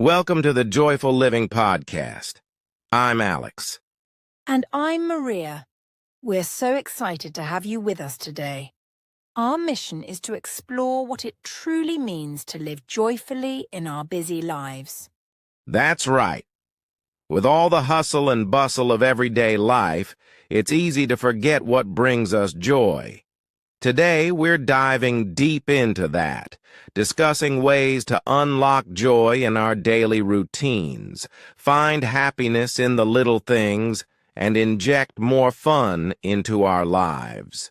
Welcome to the Joyful Living Podcast. I'm Alex. And I'm Maria. We're so excited to have you with us today. Our mission is to explore what it truly means to live joyfully in our busy lives. That's right. With all the hustle and bustle of everyday life, it's easy to forget what brings us joy. Today, we're diving deep into that, discussing ways to unlock joy in our daily routines, find happiness in the little things, and inject more fun into our lives.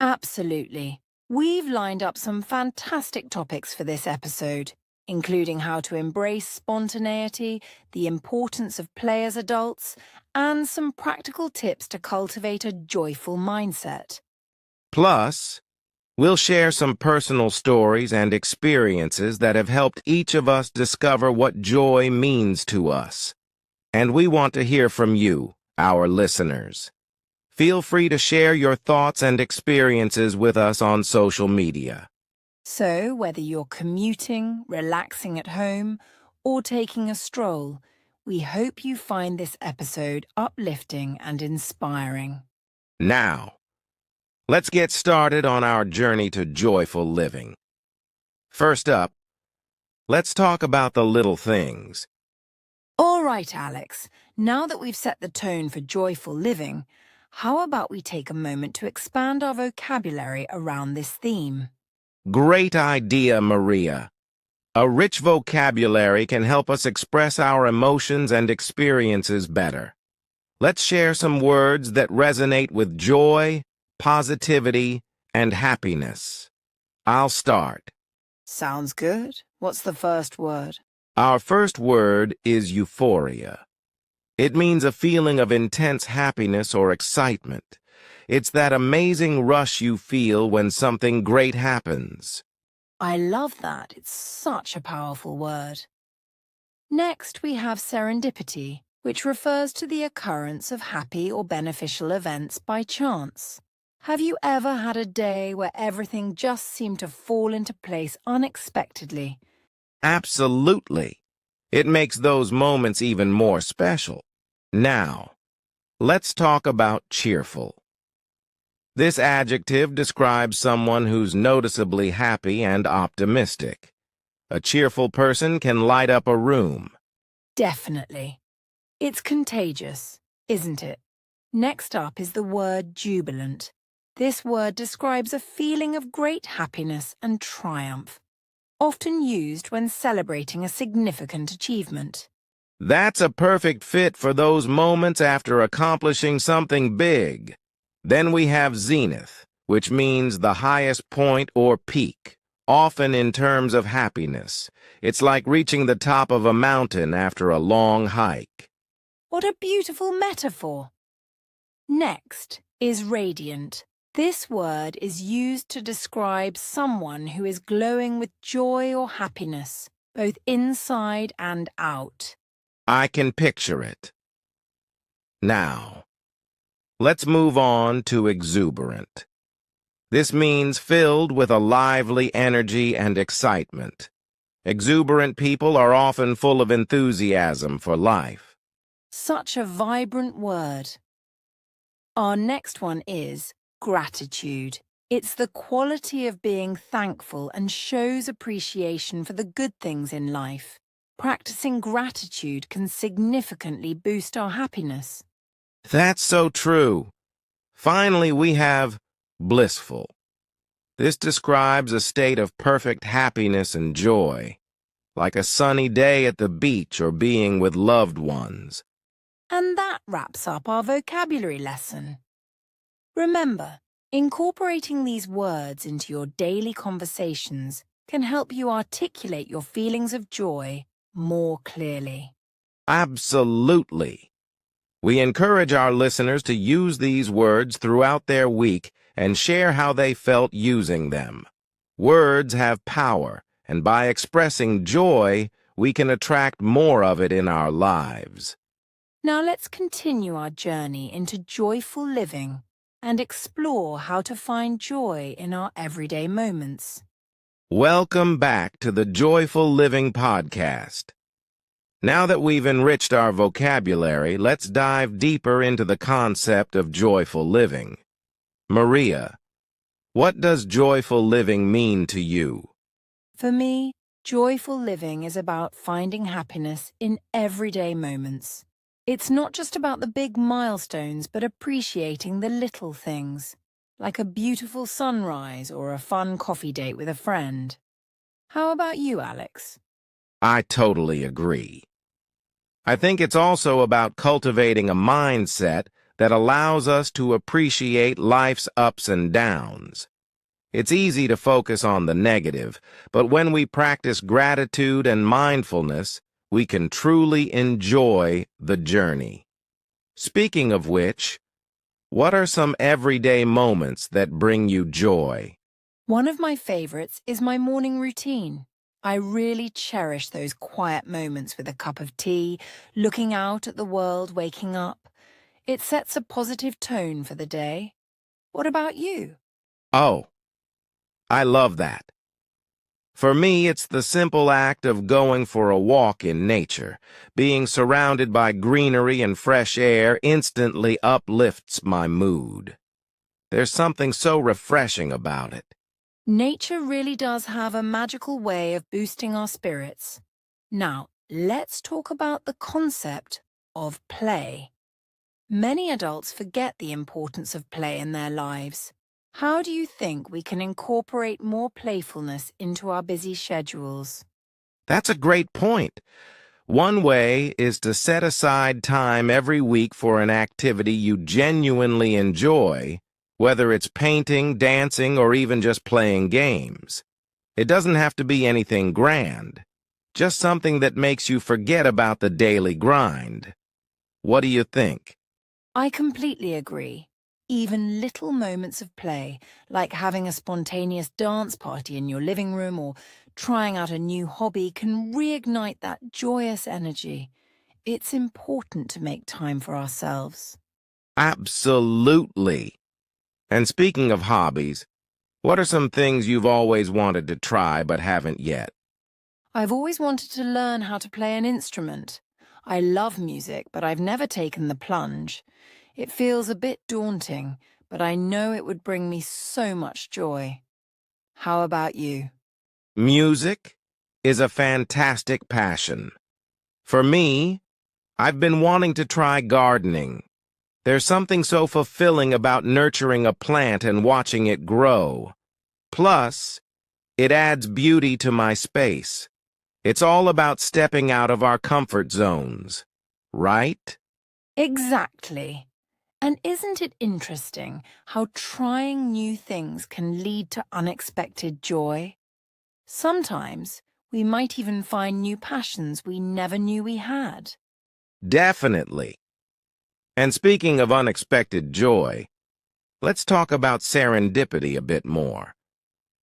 Absolutely. We've lined up some fantastic topics for this episode, including how to embrace spontaneity, the importance of play as adults, and some practical tips to cultivate a joyful mindset. Plus, we'll share some personal stories and experiences that have helped each of us discover what joy means to us. And we want to hear from you, our listeners. Feel free to share your thoughts and experiences with us on social media. So, whether you're commuting, relaxing at home, or taking a stroll, we hope you find this episode uplifting and inspiring. Now, let's get started on our journey to joyful living. First up, let's talk about the little things. All right, Alex, now that we've set the tone for joyful living, how about we take a moment to expand our vocabulary around this theme? Great idea, Maria. A rich vocabulary can help us express our emotions and experiences better. Let's share some words that resonate with joy, positivity, and happiness. I'll start. Sounds good. What's the first word? Our first word is euphoria. It means a feeling of intense happiness or excitement. It's that amazing rush you feel when something great happens. I love that. It's such a powerful word. Next, we have serendipity, which refers to the occurrence of happy or beneficial events by chance. Have you ever had a day where everything just seemed to fall into place unexpectedly? Absolutely. It makes those moments even more special. Now, let's talk about cheerful. This adjective describes someone who's noticeably happy and optimistic. A cheerful person can light up a room. Definitely. It's contagious, isn't it? Next up is the word jubilant. This word describes a feeling of great happiness and triumph, often used when celebrating a significant achievement. That's a perfect fit for those moments after accomplishing something big. Then we have zenith, which means the highest point or peak, often in terms of happiness. It's like reaching the top of a mountain after a long hike. What a beautiful metaphor! Next is radiant. This word is used to describe someone who is glowing with joy or happiness, both inside and out. I can picture it. Now, let's move on to exuberant. This means filled with a lively energy and excitement. Exuberant people are often full of enthusiasm for life. Such a vibrant word. Our next one is gratitude. It's the quality of being thankful and shows appreciation for the good things in life. Practicing gratitude can significantly boost our happiness. That's so true. Finally, we have blissful. This describes a state of perfect happiness and joy, like a sunny day at the beach or being with loved ones. And that wraps up our vocabulary lesson. Remember, incorporating these words into your daily conversations can help you articulate your feelings of joy more clearly. Absolutely. We encourage our listeners to use these words throughout their week and share how they felt using them. Words have power, and by expressing joy, we can attract more of it in our lives. Now let's continue our journey into joyful living and explore how to find joy in our everyday moments. Welcome back to the Joyful Living Podcast. Now that we've enriched our vocabulary, let's dive deeper into the concept of joyful living. Maria, what does joyful living mean to you? For me, joyful living is about finding happiness in everyday moments. It's not just about the big milestones, but appreciating the little things, like a beautiful sunrise or a fun coffee date with a friend. How about you, Alex? I totally agree. I think it's also about cultivating a mindset that allows us to appreciate life's ups and downs. It's easy to focus on the negative, but when we practice gratitude and mindfulness, we can truly enjoy the journey. Speaking of which, what are some everyday moments that bring you joy? One of my favorites is my morning routine. I really cherish those quiet moments with a cup of tea, looking out at the world waking up. It sets a positive tone for the day. What about you? Oh, I love that. For me, it's the simple act of going for a walk in nature. Being surrounded by greenery and fresh air instantly uplifts my mood. There's something so refreshing about it. Nature really does have a magical way of boosting our spirits. Now, let's talk about the concept of play. Many adults forget the importance of play in their lives. How do you think we can incorporate more playfulness into our busy schedules? That's a great point. One way is to set aside time every week for an activity you genuinely enjoy, whether it's painting, dancing, or even just playing games. It doesn't have to be anything grand, just something that makes you forget about the daily grind. What do you think? I completely agree. Even little moments of play, like having a spontaneous dance party in your living room or trying out a new hobby, can reignite that joyous energy. It's important to make time for ourselves. Absolutely. And speaking of hobbies, what are some things you've always wanted to try but haven't yet? I've always wanted to learn how to play an instrument. I love music, but I've never taken the plunge. It feels a bit daunting, but I know it would bring me so much joy. How about you? Music is a fantastic passion. For me, I've been wanting to try gardening. There's something so fulfilling about nurturing a plant and watching it grow. Plus, it adds beauty to my space. It's all about stepping out of our comfort zones, right? Exactly. And isn't it interesting how trying new things can lead to unexpected joy? Sometimes we might even find new passions we never knew we had. Definitely. And speaking of unexpected joy, let's talk about serendipity a bit more.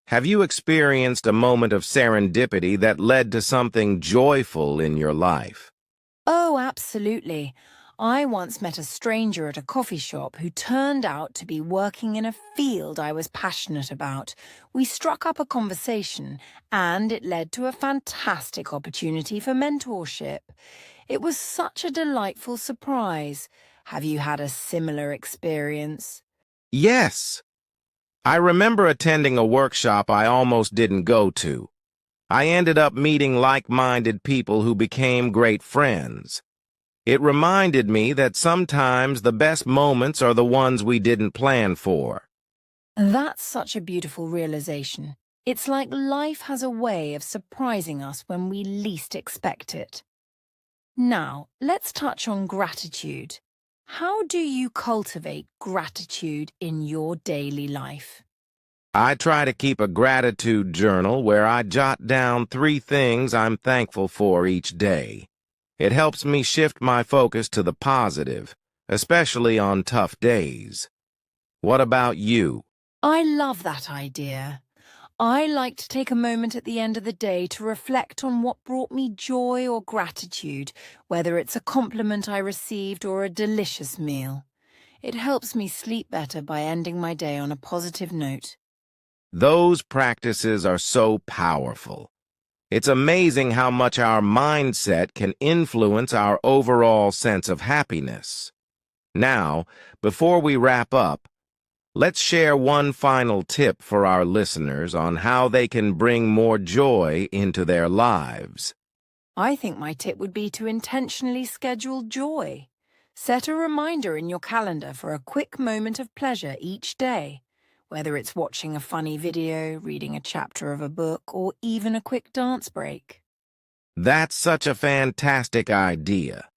Have you experienced a moment of serendipity that led to something joyful in your life? Oh, absolutely. I once met a stranger at a coffee shop who turned out to be working in a field I was passionate about. We struck up a conversation, and it led to a fantastic opportunity for mentorship. It was such a delightful surprise. Have you had a similar experience? Yes. I remember attending a workshop I almost didn't go to. I ended up meeting like-minded people who became great friends. It reminded me that sometimes the best moments are the ones we didn't plan for. That's such a beautiful realization. It's like life has a way of surprising us when we least expect it. Now, let's touch on gratitude. How do you cultivate gratitude in your daily life? I try to keep a gratitude journal where I jot down 3 things I'm thankful for each day. It helps me shift my focus to the positive, especially on tough days. What about you? I love that idea. I like to take a moment at the end of the day to reflect on what brought me joy or gratitude, whether it's a compliment I received or a delicious meal. It helps me sleep better by ending my day on a positive note. Those practices are so powerful. It's amazing how much our mindset can influence our overall sense of happiness. Now, before we wrap up, let's share one final tip for our listeners on how they can bring more joy into their lives. I think my tip would be to intentionally schedule joy. Set a reminder in your calendar for a quick moment of pleasure each day, whether it's watching a funny video, reading a chapter of a book, or even a quick dance break. That's such a fantastic idea.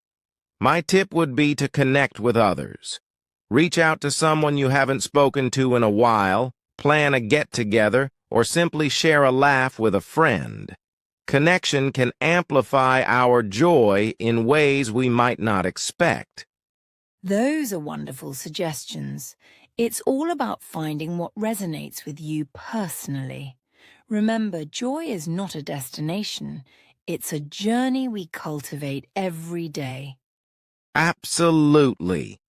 My tip would be to connect with others. Reach out to someone you haven't spoken to in a while, plan a get-together, or simply share a laugh with a friend. Connection can amplify our joy in ways we might not expect. Those are wonderful suggestions. It's all about finding what resonates with you personally. Remember, joy is not a destination. It's a journey we cultivate every day. Absolutely.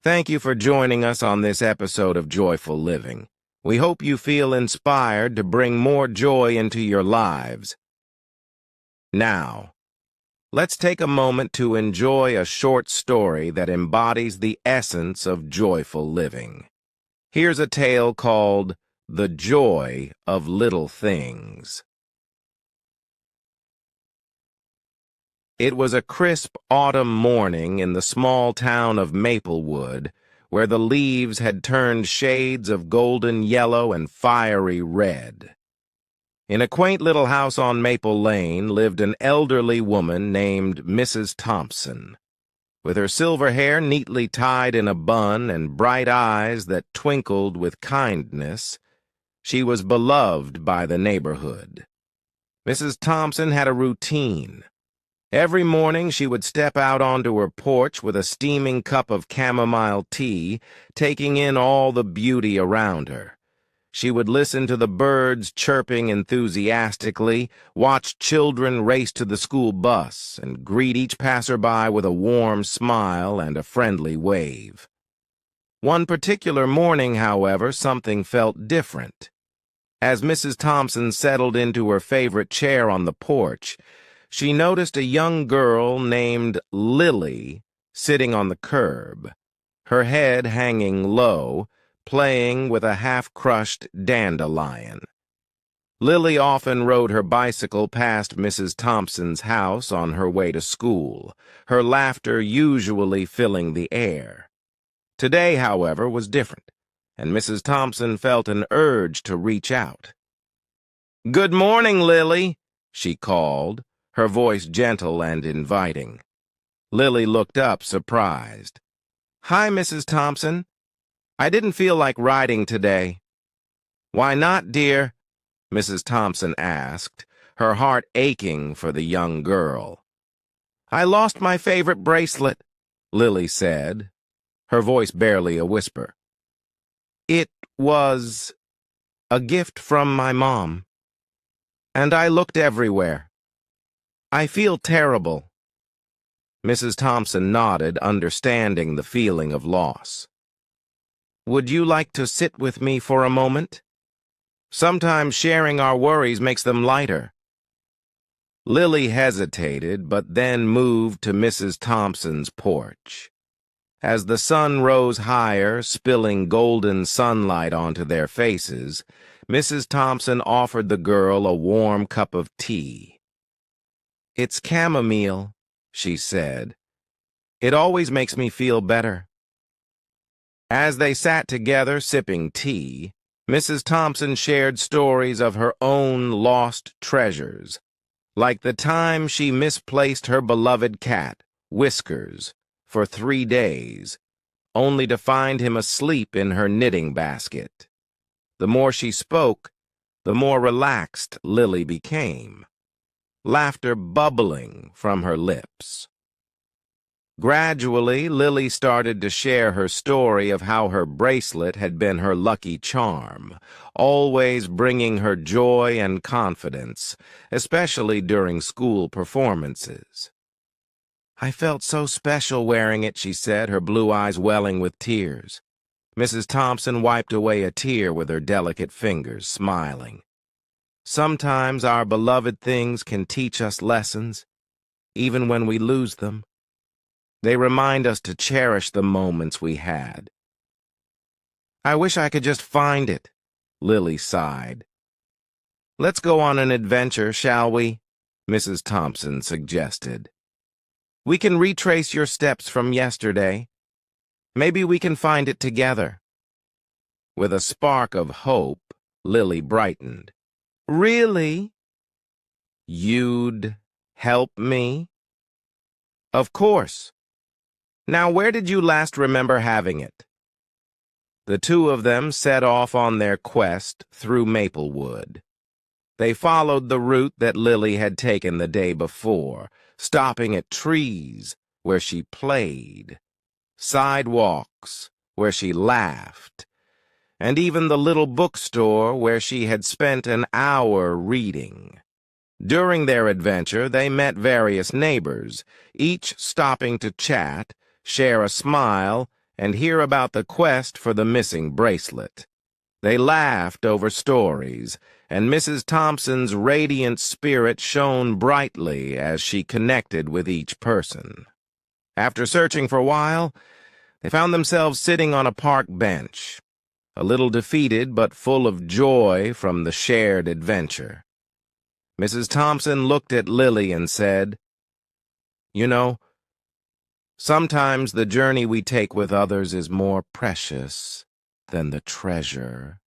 Thank you for joining us on this episode of Joyful Living. We hope you feel inspired to bring more joy into your lives. Now, let's take a moment to enjoy a short story that embodies the essence of joyful living. Here's a tale called The Joy of Little Things. It was a crisp autumn morning in the small town of Maplewood, where the leaves had turned shades of golden yellow and fiery red. In a quaint little house on Maple Lane lived an elderly woman named Mrs. Thompson. With her silver hair neatly tied in a bun and bright eyes that twinkled with kindness, she was beloved by the neighborhood. Mrs. Thompson had a routine. Every morning she would step out onto her porch with a steaming cup of chamomile tea, taking in all the beauty around her. She would listen to the birds chirping enthusiastically, watch children race to the school bus, and greet each passerby with a warm smile and a friendly wave. One particular morning, however, something felt different. As Mrs. Thompson settled into her favorite chair on the porch, she noticed a young girl named Lily sitting on the curb, her head hanging low, playing with a half-crushed dandelion. Lily often rode her bicycle past Mrs. Thompson's house on her way to school, her laughter usually filling the air. Today, however, was different, and Mrs. Thompson felt an urge to reach out. "Good morning, Lily," she called, her voice gentle and inviting. Lily looked up, surprised. "Hi, Mrs. Thompson. I didn't feel like riding today." "Why not, dear?" Mrs. Thompson asked, her heart aching for the young girl. "I lost my favorite bracelet," Lily said, her voice barely a whisper. "It was a gift from my mom, and I looked everywhere. I feel terrible." Mrs. Thompson nodded, understanding the feeling of loss. "Would you like to sit with me for a moment? Sometimes sharing our worries makes them lighter." Lily hesitated, but then moved to Mrs. Thompson's porch. As the sun rose higher, spilling golden sunlight onto their faces, Mrs. Thompson offered the girl a warm cup of tea. "It's chamomile," she said. "It always makes me feel better." As they sat together sipping tea, Mrs. Thompson shared stories of her own lost treasures, like the time she misplaced her beloved cat, Whiskers, for 3 days, only to find him asleep in her knitting basket. The more she spoke, the more relaxed Lily became, laughter bubbling from her lips. Gradually, Lily started to share her story of how her bracelet had been her lucky charm, always bringing her joy and confidence, especially during school performances. "I felt so special wearing it," she said, her blue eyes welling with tears. Mrs. Thompson wiped away a tear with her delicate fingers, smiling. Sometimes our beloved things can teach us lessons, even when we lose them. They remind us to cherish the moments we had. I wish I could just find it, Lily sighed. Let's go on an adventure, shall we? Mrs. Thompson suggested. We can retrace your steps from yesterday. Maybe we can find it together. With a spark of hope, Lily brightened. Really? You'd help me? Of course. Now, where did you last remember having it? The two of them set off on their quest through Maplewood. They followed the route that Lily had taken the day before, stopping at trees where she played, sidewalks where she laughed, and even the little bookstore where she had spent an hour reading. During their adventure, they met various neighbors, each stopping to chat, share a smile, and hear about the quest for the missing bracelet. They laughed over stories, and Mrs. Thompson's radiant spirit shone brightly as she connected with each person. After searching for a while, they found themselves sitting on a park bench, a little defeated but full of joy from the shared adventure. Mrs. Thompson looked at Lily and said, "You know, sometimes the journey we take with others is more precious than the treasure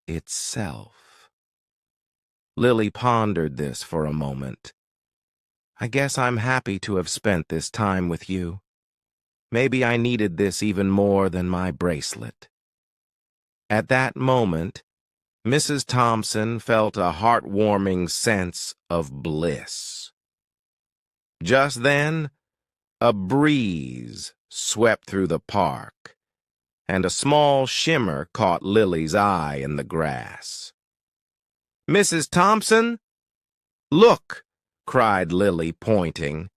itself." Lily pondered this for a moment. I guess I'm happy to have spent this time with you. Maybe I needed this even more than my bracelet. At that moment, Mrs. Thompson felt a heartwarming sense of bliss. Just then, a breeze swept through the park, and a small shimmer caught Lily's eye in the grass. "Mrs. Thompson? Look!" cried Lily, pointing.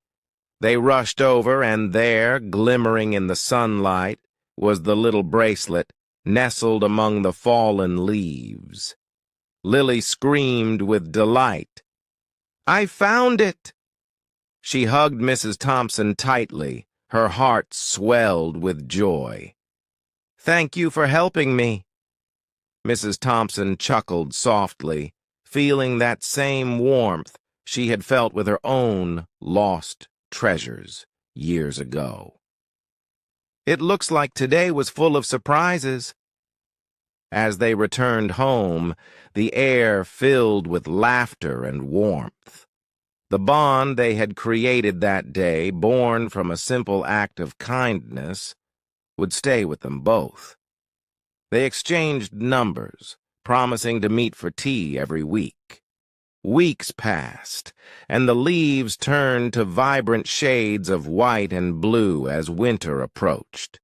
They rushed over, and there, glimmering in the sunlight, was the little bracelet nestled among the fallen leaves. Lily screamed with delight. "I found it!" She hugged Mrs. Thompson tightly, her heart swelled with joy. "Thank you for helping me." Mrs. Thompson chuckled softly, feeling that same warmth she had felt with her own lost treasures years ago. "It looks like today was full of surprises." As they returned home, the air filled with laughter and warmth. The bond they had created that day, born from a simple act of kindness, would stay with them both. They exchanged numbers, promising to meet for tea every week. Weeks passed, and the leaves turned to vibrant shades of white and blue as winter approached.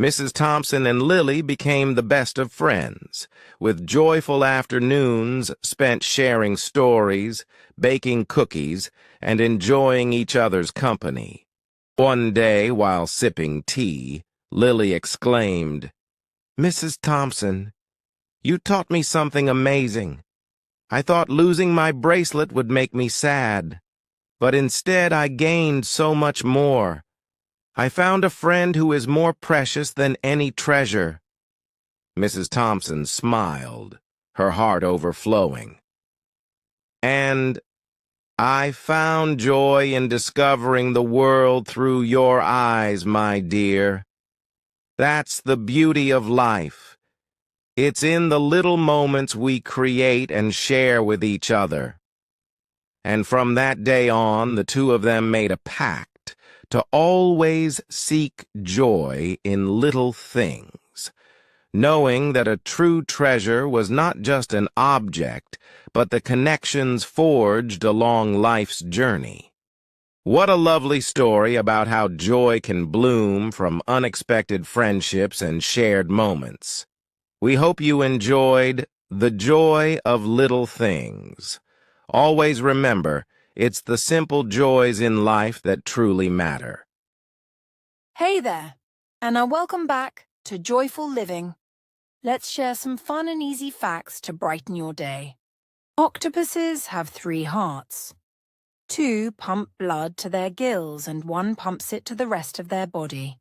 Mrs. Thompson and Lily became the best of friends, with joyful afternoons spent sharing stories, baking cookies, and enjoying each other's company. One day, while sipping tea, Lily exclaimed, "Mrs. Thompson, you taught me something amazing. I thought losing my bracelet would make me sad, but instead I gained so much more. I found a friend who is more precious than any treasure." Mrs. Thompson smiled, her heart overflowing. "And I found joy in discovering the world through your eyes, my dear. That's the beauty of life. It's in the little moments we create and share with each other." And from that day on, the two of them made a pact to always seek joy in little things, knowing that a true treasure was not just an object, but the connections forged along life's journey. What a lovely story about how joy can bloom from unexpected friendships and shared moments. We hope you enjoyed The Joy of Little Things. Always remember, it's the simple joys in life that truly matter. Hey there, and welcome back to Joyful Living. Let's share some fun and easy facts to brighten your day. Octopuses have 3 hearts. 2 pump blood to their gills and 1 pumps it to the rest of their body.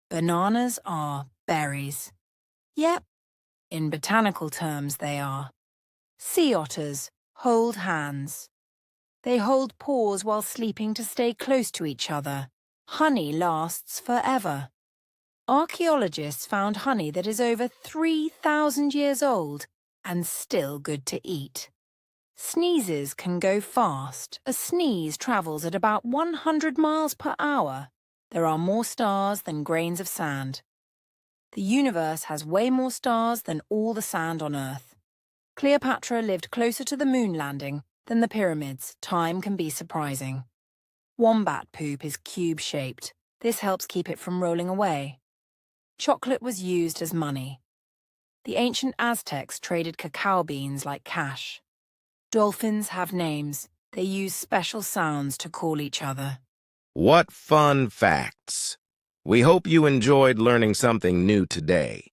Bananas are berries. Yep, in botanical terms they are. Sea otters hold hands. They hold paws while sleeping to stay close to each other. Honey lasts forever. Archaeologists found honey that is over 3,000 years old and still good to eat. Sneezes can go fast. A sneeze travels at about 100 miles per hour. There are more stars than grains of sand. The universe has way more stars than all the sand on Earth. Cleopatra lived closer to the moon landing than the pyramids. Time can be surprising. Wombat poop is cube-shaped. This helps keep it from rolling away. Chocolate was used as money. The ancient Aztecs traded cacao beans like cash. Dolphins have names. They use special sounds to call each other. What fun facts! We hope you enjoyed learning something new today.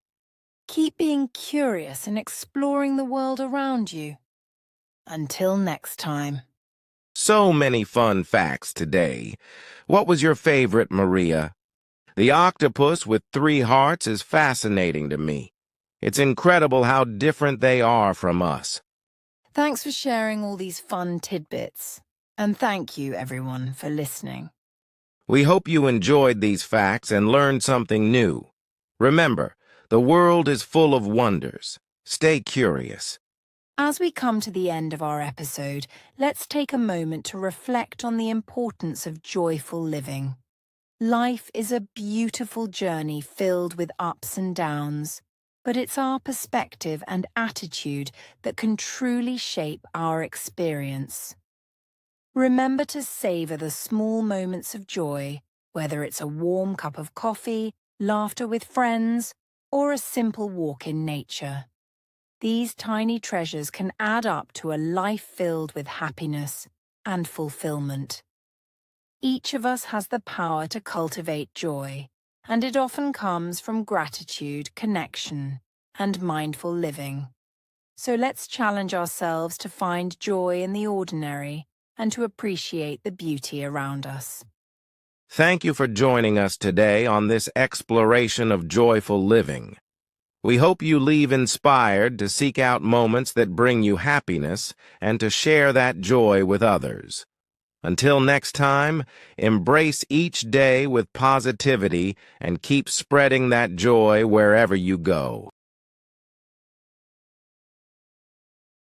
Keep being curious and exploring the world around you. Until next time. So many fun facts today. What was your favorite, Maria? The octopus with 3 hearts is fascinating to me. It's incredible how different they are from us. Thanks for sharing all these fun tidbits. And thank you, everyone, for listening. We hope you enjoyed these facts and learned something new. Remember, the world is full of wonders. Stay curious. As we come to the end of our episode, let's take a moment to reflect on the importance of joyful living. Life is a beautiful journey filled with ups and downs, but it's our perspective and attitude that can truly shape our experience. Remember to savor the small moments of joy, whether it's a warm cup of coffee, laughter with friends, or a simple walk in nature. These tiny treasures can add up to a life filled with happiness and fulfillment. Each of us has the power to cultivate joy, and it often comes from gratitude, connection, and mindful living. So let's challenge ourselves to find joy in the ordinary and to appreciate the beauty around us. Thank you for joining us today on this exploration of joyful living. We hope you leave inspired to seek out moments that bring you happiness and to share that joy with others. Until next time, embrace each day with positivity and keep spreading that joy wherever you go.